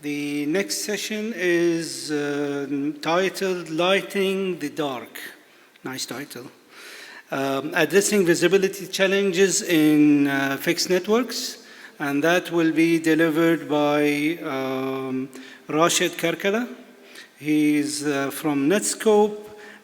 The next session is titled Lighting the Dark. Nice title. Addressing visibility challenges in fixed networks, and that will be delivered by Rashid Karkala. He's from Netscope,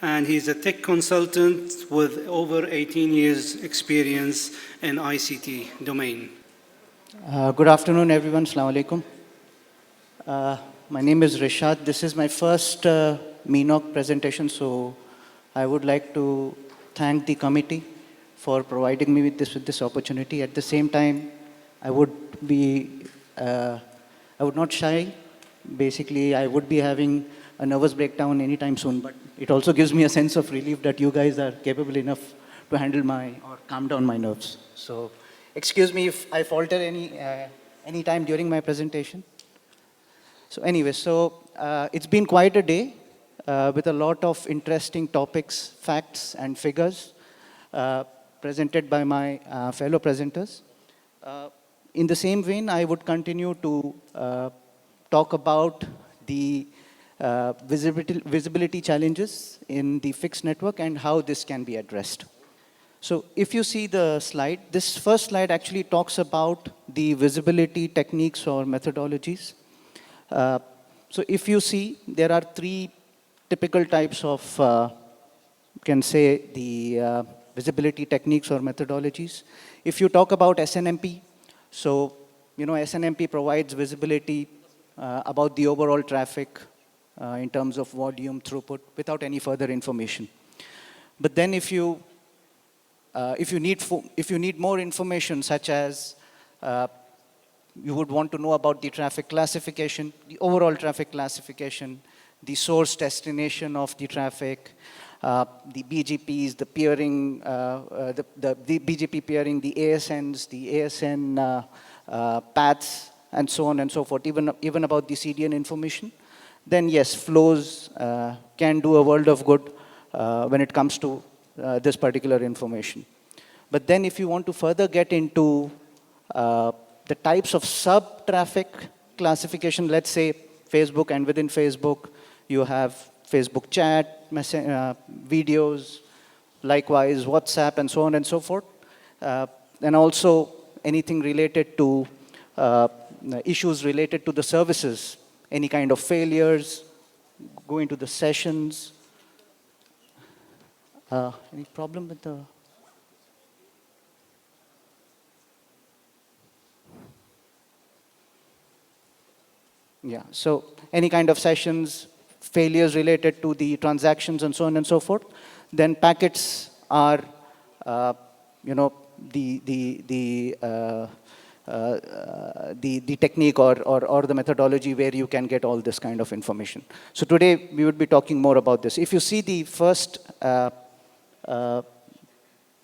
and he's a tech consultant with over 18 years experience in ICT domain. Good afternoon, everyone. Assalamu alaikum. My name is Rishad. This is my first MENOC presentation, so I would like to thank the committee for providing me with this opportunity. At the same time, I would not shy. Basically, I would be having a nervous breakdown anytime soon, but it also gives me a sense of relief that you guys are capable enough to handle or calm down my nerves. So, excuse me if I falter any time during my presentation. So anyway, it's been quite a day with a lot of interesting topics, facts, and figures presented by my fellow presenters. In the same vein, I would continue to talk about the visibility challenges in the fixed network and how this can be addressed. So if you see the slide, this first slide actually talks about the visibility techniques or methodologies. So if you see, there are three typical types of, you can say, the visibility techniques or methodologies. If you talk about SNMP, so, SNMP provides visibility about the overall traffic in terms of volume, throughput, without any further information. But then if you need more information, such as you would want to know about the traffic classification, the overall traffic classification, the source destination of the traffic, the BGPs, the peering, the BGP peering, the ASNs, the ASN paths, and so on and so forth, even about the CDN information, then yes, flows can do a world of good when it comes to this particular information. But then if you want to further get into the types of sub-traffic classification, let's say Facebook, and within Facebook, you have Facebook chat, videos, likewise WhatsApp, and so on and so forth. And also anything related to issues related to the services, any kind of failures, go into the sessions. Any problem with the... Yeah, so any kind of sessions, failures related to the transactions, and so on and so forth. Then packets are, the technique or the methodology where you can get all this kind of information. So today we would be talking more about this. If you see the first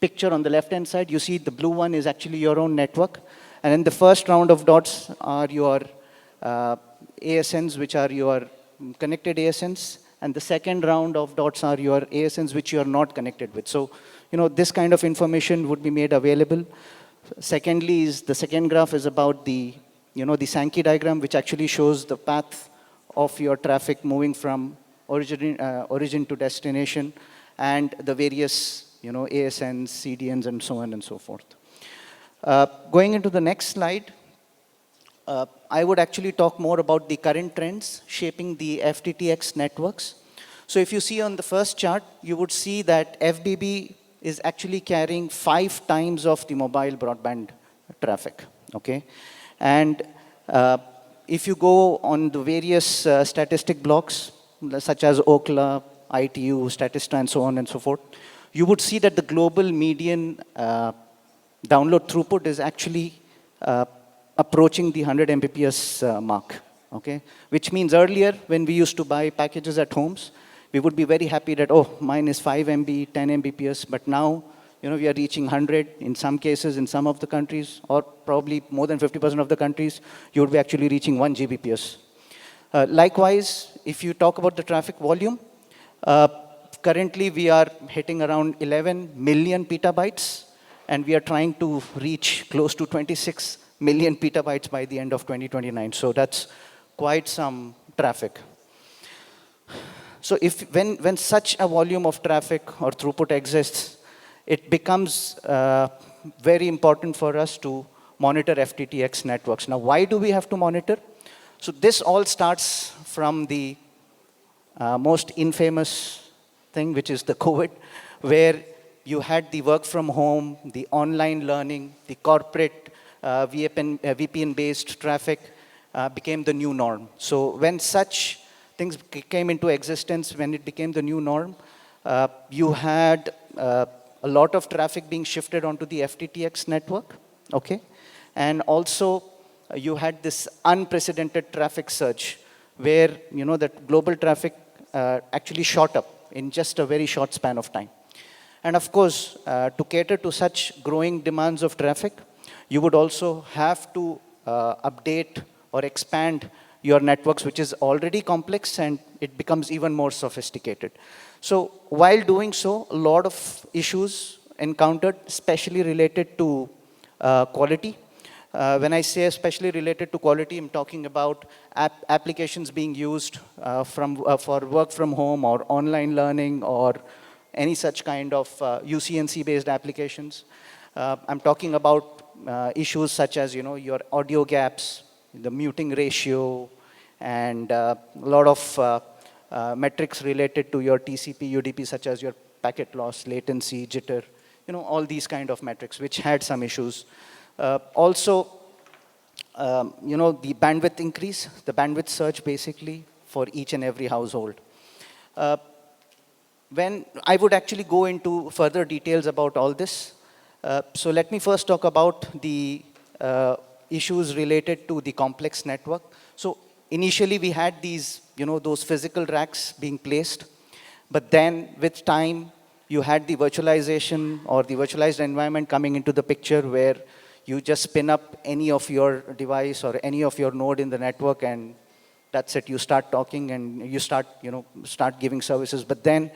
picture on the left-hand side, you see the blue one is actually your own network. And then the first round of dots are your ASNs, which are your connected ASNs, and the second round of dots are your ASNs, which you are not connected with. So, this kind of information would be made available. Secondly, the second graph is about the Sankey diagram, which actually shows the path of your traffic moving from origin to destination, and the various, ASNs, CDNs, and so on and so forth. Going into the next slide, I would actually talk more about the current trends shaping the FTTX networks. So if you see on the first chart, you would see that FBB is actually carrying 5 times of the mobile broadband traffic, okay? And if you go on the various statistic blocks, such as Ookla, ITU, Statista, and so on and so forth, you would see that the global median download throughput is actually approaching the 100 Mbps mark, okay? Which means earlier, when we used to buy packages at homes, we would be very happy that, oh, mine is 5 MB, 10 Mbps, but now, we are reaching 100 in some cases, in some of the countries, or probably more than 50% of the countries, you would be actually reaching 1 Gbps. Likewise, if you talk about the traffic volume, currently we are hitting around 11 million petabytes, and we are trying to reach close to 26 million petabytes by the end of 2029. So that's quite some traffic. So when such a volume of traffic or throughput exists, it becomes very important for us to monitor FTTX networks. Now, why do we have to monitor? So this all starts from the most infamous thing, which is the COVID, where you had the work from home, the online learning, the corporate VPN-based traffic became the new norm. So when such things came into existence, when it became the new norm, you had a lot of traffic being shifted onto the FTTX network, okay? And also, you had this unprecedented traffic surge, where, you know, that global traffic actually shot up in just a very short span of time. And of course, to cater to such growing demands of traffic, you would also have to update or expand your networks, which is already complex, and it becomes even more sophisticated. So while doing so, a lot of issues encountered, especially related to quality. When I say especially related to quality, I'm talking about applications being used for work from home or online learning or any such kind of UCNC-based applications. I'm talking about issues such as, you know, your audio gaps, the muting ratio, and a lot of metrics related to your TCP, UDP, such as your packet loss, latency, jitter, you know, all these kind of metrics, which had some issues. Also, you know, the bandwidth increase, the bandwidth surge basically for each and every household. When I would actually go into further details about all this, so let me first talk about the issues related to the complex network. So initially we had these, you know, those physical racks being placed, but then with time you had the virtualization or the virtualized environment coming into the picture, where you just spin up any of your device or any of your node in the network, and that's it. You start talking and you start, you know, start giving services. But then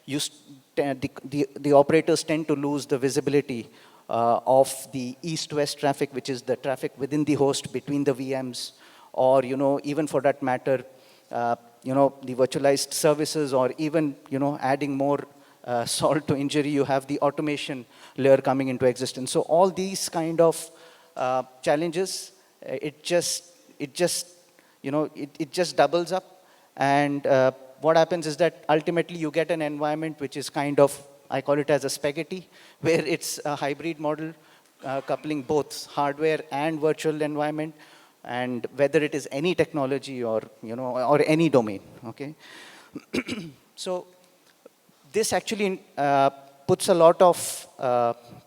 the operators tend to lose the visibility of the east-west traffic, which is the traffic within the host between the VMs, or, you know, even for that matter, you know, the virtualized services, or even, you know, adding more salt to injury, you have the automation layer coming into existence. So all these kind of challenges, it just you know, it just doubles up. And what happens is that ultimately you get an environment which is kind of, I call it as a spaghetti, where it's a hybrid model coupling both hardware and virtual environment, and whether it is any technology or, you know, or any domain, okay? So this actually puts a lot of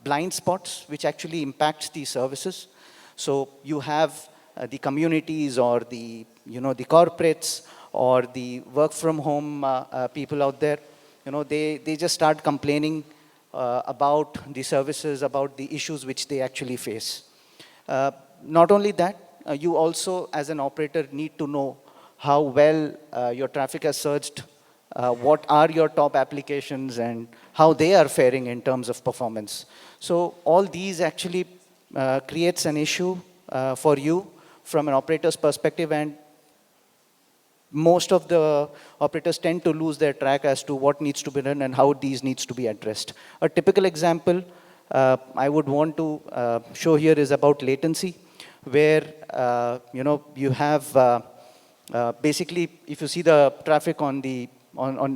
blind spots, which actually impacts the services. So you have the communities, or the, you know, the corporates, or the work from home people out there, you know, they just start complaining about the services, about the issues which they actually face. Not only that, you also, as an operator, need to know how well your traffic has surged, what are your top applications, and how they are faring in terms of performance. So all these actually creates an issue for you from an operator's perspective, and most of the operators tend to lose their track as to what needs to be done and how these needs to be addressed. A typical example I would want to show here is about latency, where you know, you have basically, if you see the traffic on the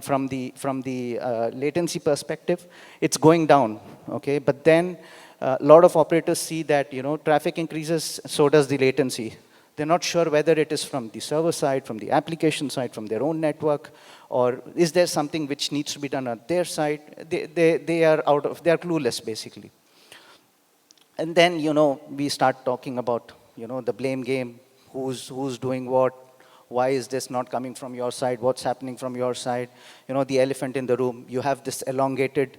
from the latency perspective, it's going down, okay? But then a lot of operators see that, you know, traffic increases, so does the latency. They're not sure whether it is from the server side, from the application side, from their own network, or is there something which needs to be done on their side. They are clueless, basically. And then, you know, we start talking about, you know, the blame game, who's doing what, why is this not coming from your side, what's happening from your side, you know, the elephant in the room. You have this elongated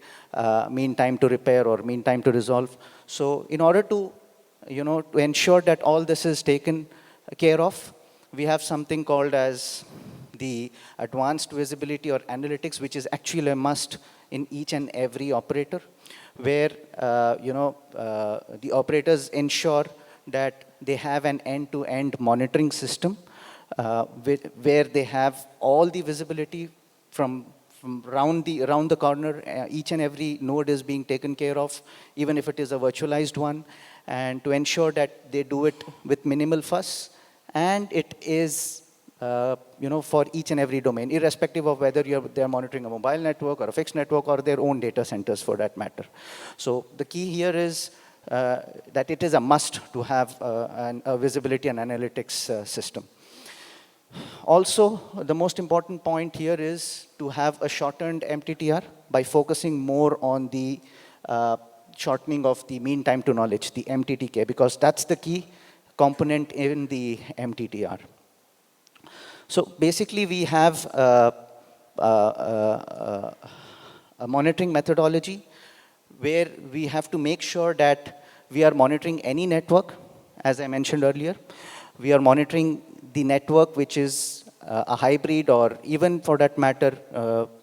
mean time to repair or mean time to resolve. So in order to, you know, to ensure that all this is taken care of, we have something called as the advanced visibility or analytics, which is actually a must in each and every operator, where you know, the operators ensure that they have an end-to-end monitoring system where they have all the visibility from around the corner. Each and every node is being taken care of, even if it is a virtualized one, and to ensure that they do it with minimal fuss, and it is for each and every domain, irrespective of whether they're monitoring a mobile network or a fixed network or their own data centers for that matter. So the key here is that it is a must to have a visibility and analytics system. Also, the most important point here is to have a shortened MTTR by focusing more on the shortening of the mean time to knowledge, the MTTK, because that's the key component in the MTTR. So basically, we have a monitoring methodology where we have to make sure that we are monitoring any network, as I mentioned earlier. We are monitoring the network which is a hybrid, or even for that matter,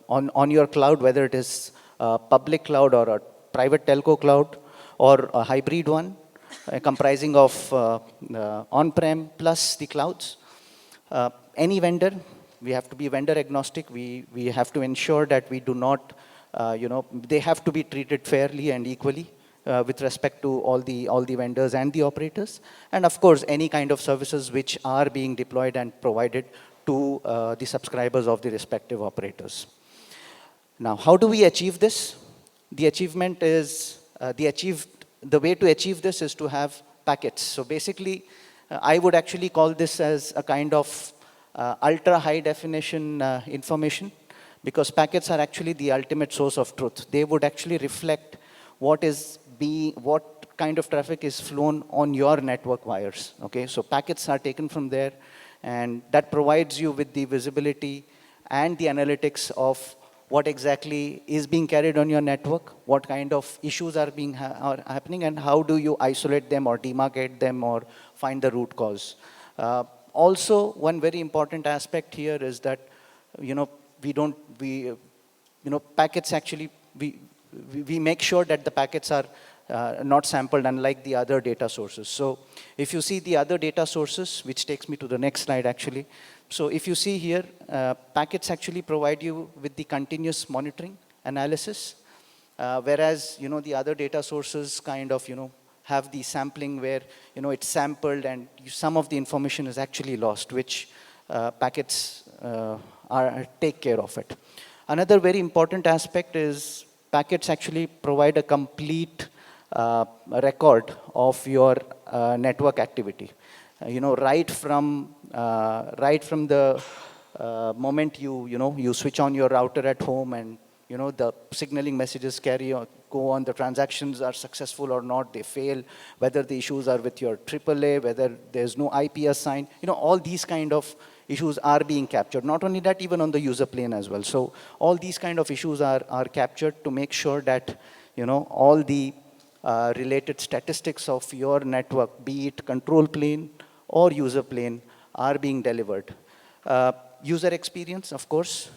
on your cloud, whether it is a public cloud or a private telco cloud, or a hybrid one comprising of on-prem plus the clouds. Any vendor, we have to be vendor agnostic. We have to ensure that we do not, they have to be treated fairly and equally with respect to all the vendors and the operators. And of course, any kind of services which are being deployed and provided to the subscribers of the respective operators. Now, how do we achieve this? The achievement is, the way to achieve this is to have packets. So basically, I would actually call this as a kind of ultra high definition information, because packets are actually the ultimate source of truth. They would actually reflect what kind of traffic is flown on your network wires. Okay, so packets are taken from there, and that provides you with the visibility and the analytics of what exactly is being carried on your network, what kind of issues are happening, and how do you isolate them or demarcate them or find the root cause. Also, one very important aspect here is that, packets actually, we make sure that the packets are not sampled, unlike the other data sources. So if you see the other data sources, which takes me to the next slide actually. So if you see here, packets actually provide you with the continuous monitoring analysis, whereas, the other data sources kind of, have the sampling where, it's sampled and some of the information is actually lost, which packets take care of it. Another very important aspect is packets actually provide a complete record of your network activity. Right from the moment you switch on your router at home, and the signaling messages go on, the transactions are successful or not, they fail, whether the issues are with your AAA, whether there's no IP assigned, all these kind of issues are being captured. Not only that, even on the user plane as well. So all these kind of issues are captured to make sure that, all the related statistics of your network, be it control plane or user plane, are being delivered. User experience, of course,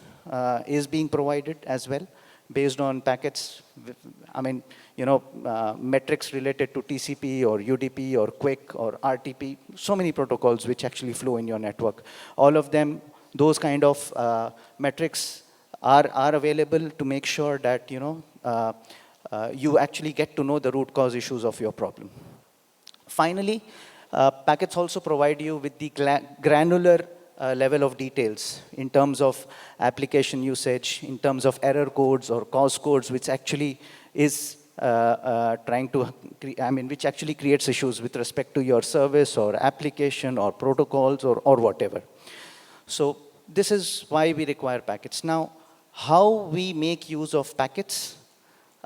is being provided as well based on packets. Metrics related to TCP or UDP or QUIC or RTP, so many protocols which actually flow in your network. All of them, those kind of metrics are available to make sure that, you actually get to know the root cause issues of your problem. Finally, packets also provide you with the granular level of details in terms of application usage, in terms of error codes or cause codes, which actually is which actually creates issues with respect to your service or application or protocols or whatever. So this is why we require packets. Now, how we make use of packets?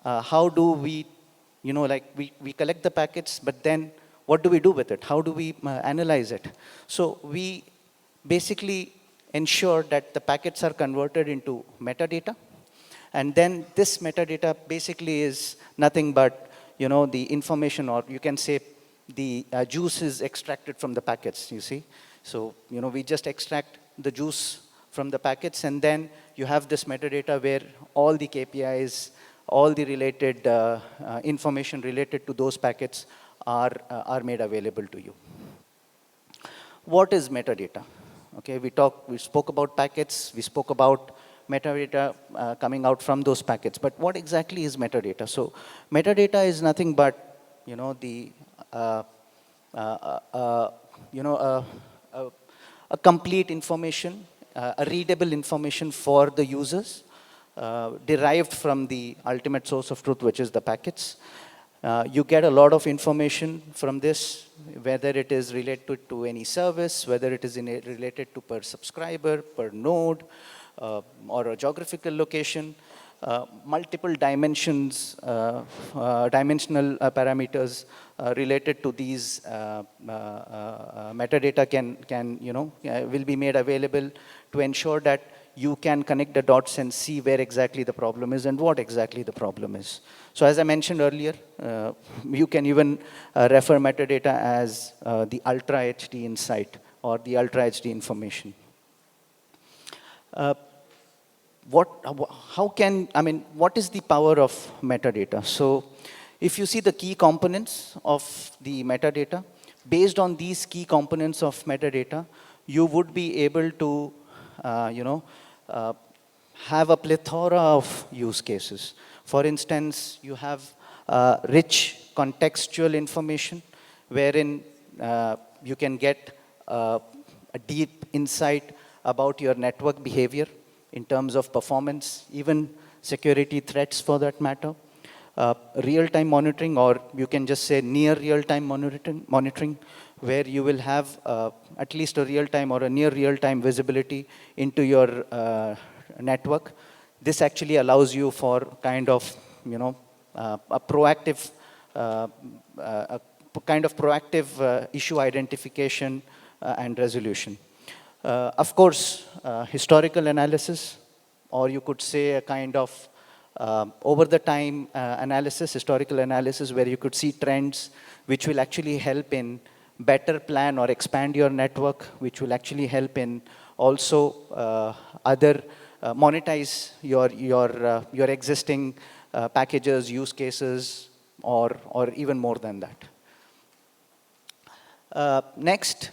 How do we, we collect the packets, but then what do we do with it? How do we analyze it? So we basically ensure that the packets are converted into metadata. And then this metadata basically is nothing but, the information, or you can say the juice is extracted from the packets, you see. So, we just extract the juice from the packets, and then you have this metadata where all the KPIs, all the related information related to those packets are made available to you. What is metadata? Okay, we spoke about packets, we spoke about metadata coming out from those packets. But what exactly is metadata? So metadata is nothing but, the uh, uh, you know, a, a complete information, a readable information for the users, derived from the ultimate source of truth, which is the packets. You get a lot of information from this, whether it is related to any service, whether it is related to per subscriber, per node, or a geographical location, multiple dimensions, dimensional parameters related to these metadata will be made available to ensure that you can connect the dots and see where exactly the problem is and what exactly the problem is. So as I mentioned earlier, you can even refer metadata as the Ultra HD insight or the Ultra HD information. What is the power of metadata? So if you see the key components of the metadata, based on these key components of metadata, you would be able to, have a plethora of use cases. For instance, you have rich contextual information wherein you can get a deep insight about your network behavior in terms of performance, even security threats for that matter. Real-time monitoring, or you can just say near real-time monitoring, where you will have at least a real-time or a near real-time visibility into your network. This actually allows you for kind of, a proactive, issue identification and resolution. Of course, historical analysis, or you could say a kind of over the time analysis, historical analysis, where you could see trends which will actually help in better plan or expand your network, which will actually help in also monetize your existing packages, use cases, or even more than that. Next,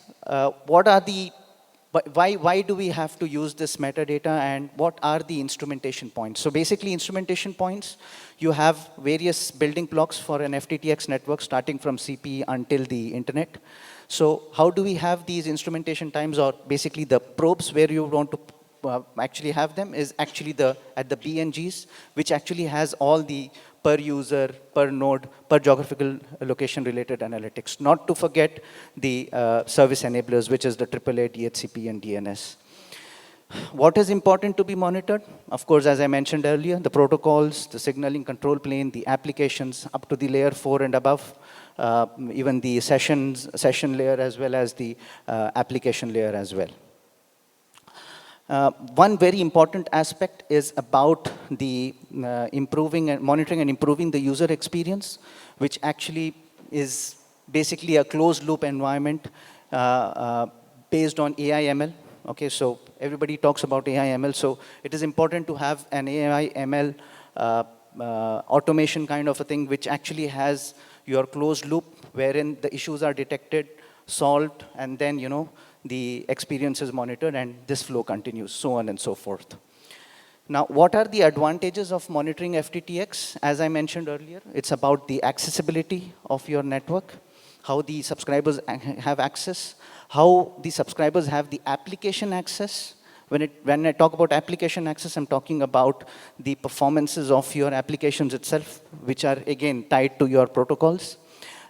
why do we have to use this metadata, and what are the instrumentation points? So basically, instrumentation points, you have various building blocks for an FTTX network, starting from CPE until the internet. So how do we have these instrumentation times, or basically the probes where you want to actually have them is actually at the BNGs, which actually has all the per user, per node, per geographical location related analytics. Not to forget the service enablers, which is the AAA, DHCP, and DNS. What is important to be monitored? Of course, as I mentioned earlier, the protocols, the signaling control plane, the applications up to the layer 4 and above, even the session layer, as well as the application layer as well. One very important aspect is about the improving and monitoring and improving the user experience, which actually is basically a closed loop environment based on AI/ML. Okay, so everybody talks about AI/ML, so it is important to have an AI/ML automation kind of a thing, which actually has your closed loop, wherein the issues are detected, solved, and then the experience is monitored, and this flow continues, so on and so forth. Now, what are the advantages of monitoring FTTX? As I mentioned earlier, it's about the accessibility of your network, how the subscribers have access, how the subscribers have the application access. When I talk about application access, I'm talking about the performances of your applications itself, which are, again, tied to your protocols,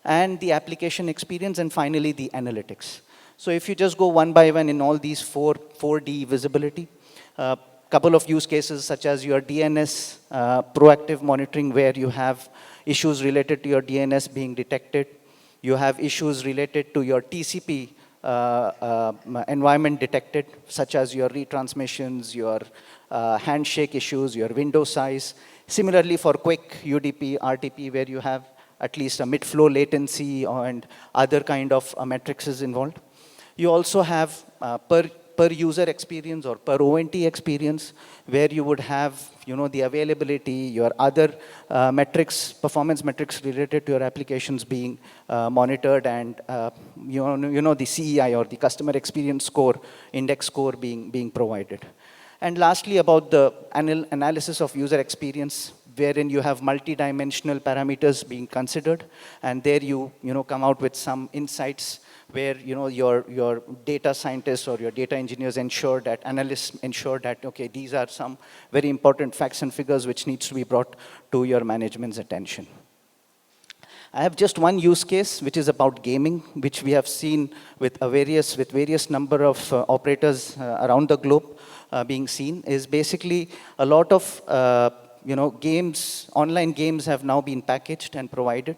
and the application experience, and finally, the analytics. So if you just go one by one in all these 4D visibility, couple of use cases such as your DNS proactive monitoring, where you have issues related to your DNS being detected. You have issues related to your TCP environment detected, such as your retransmissions, your handshake issues, your window size. Similarly, for quick UDP, RTP, where you have at least a mid-flow latency and other kind of metrics is involved. You also have per per user experience or per ONT experience, where you would have, the availability, your other metrics, performance metrics related to your applications being monitored, and the CEI, or the customer experience score, index score being provided. And lastly, about the analysis of user experience, wherein you have multi-dimensional parameters being considered, and there you come out with some insights where your data scientists or your data engineers ensure that, analysts ensure that, okay, these are some very important facts and figures which needs to be brought to your management's attention. I have just one use case, which is about gaming, which we have seen with various number of operators around the globe being seen, is basically a lot of games, online games have now been packaged and provided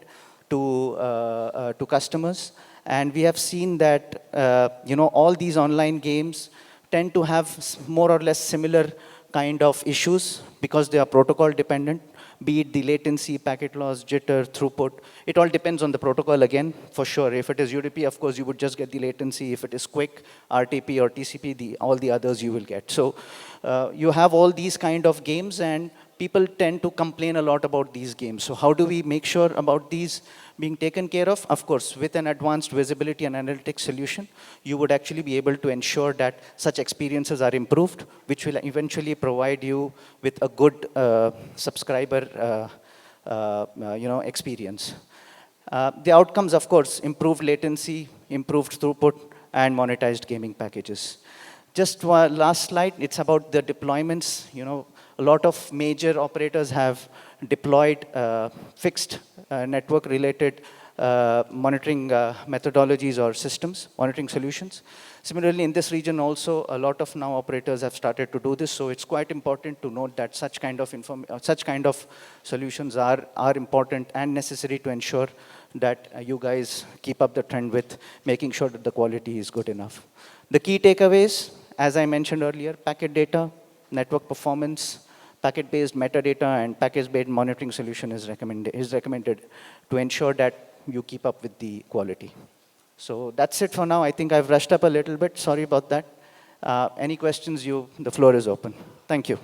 to customers. And we have seen that all these online games tend to have more or less similar kind of issues because they are protocol dependent, be it the latency, packet loss, jitter, throughput. It all depends on the protocol again, for sure. If it is UDP, of course, you would just get the latency. If it is quick, RTP or TCP, all the others you will get. So you have all these kind of games, and people tend to complain a lot about these games. So how do we make sure about these being taken care of? Of course, with an advanced visibility and analytics solution, you would actually be able to ensure that such experiences are improved, which will eventually provide you with a good subscriber experience. The outcomes, of course, improved latency, improved throughput, and monetized gaming packages. Just one last slide, it's about the deployments. A lot of major operators have deployed fixed network-related monitoring methodologies or systems, monitoring solutions. Similarly, in this region also, a lot of now operators have started to do this. So it's quite important to note that such kind of solutions are important and necessary to ensure that you guys keep up the trend with making sure that the quality is good enough. The key takeaways, as I mentioned earlier, packet data, network performance, packet-based metadata, and package-based monitoring solution is recommended to ensure that you keep up with the quality. So that's it for now. I think I've rushed up a little bit. Sorry about that. Any questions, the floor is open. Thank you.